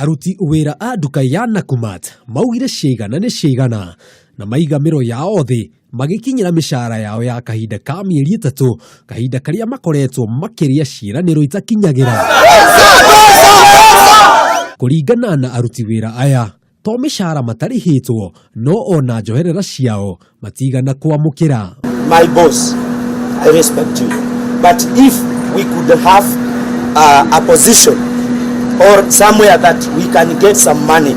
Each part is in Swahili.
Aruti wĩra a nduka ya Nakumatt maugire ciigana nĩ ciigana na maigamĩro yao thĩ magikinyira mishahara yao ya kahinda ka mĩeri 3 kahinda karia makoretwo makĩria ciĩranĩro itakinyagira. Kũringana na aruti wĩra aya to mishahara matarĩhĩtwo no ona njoherera ciao matigana kwamũkĩra. My boss, I respect you, but if we could have a position or somewhere that we can get some money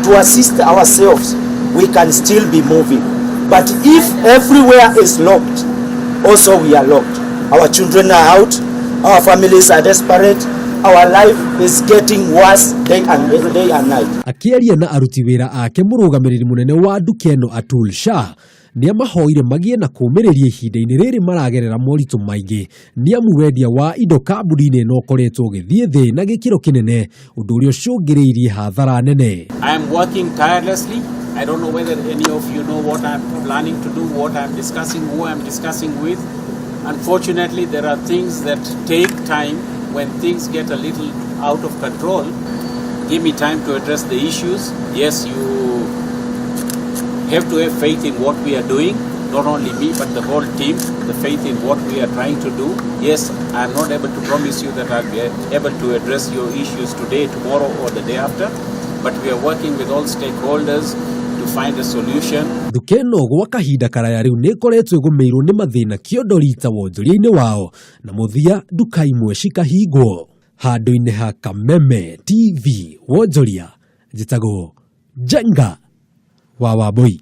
to assist ourselves, we can still be moving. But if everywhere is locked, also we are locked. Our children are out, our families are desperate, our life is getting worse day and night. Akĩaria na aruti wĩra ake mũrũgamĩrĩri mũnene wa nduka ĩno Atul Shah nĩamahoire magie na kũmĩrĩria ihinda-inĩ rĩrĩ maragerera moritũ maingĩ nĩamu wendia wa indo kambuni-inĩ ĩno ũkoretwo ũgĩthiĩ thĩ na gĩkĩro kĩnene ũndũ ũrĩa ũcũngĩrĩirie hathara nene. I am working tirelessly. I don't know whether any of you know what I'm planning to do, what I'm discussing, who I'm discussing with. Unfortunately, there are things that take time. When things get a little out of control, give me time to address the issues. Yes, you have to have faith in what we are doing, not only me, but the whole team, the faith in what we are trying to do. Yes, I'm not able to promise you that I'll be able to address your issues today, tomorrow, or the day after, but we are working with all stakeholders to find a solution. Nduka ĩno gwa kahinda karaya rĩu nĩ ĩkoretwo ĩgũmĩirwo nĩ mathĩna kĩondo rita wonjoria-inĩ wao na mũthia nduka imwe cikahingwo. Handũ-inĩ ha Kameme TV wonjoria njĩtagwo Jenga wa Wambui.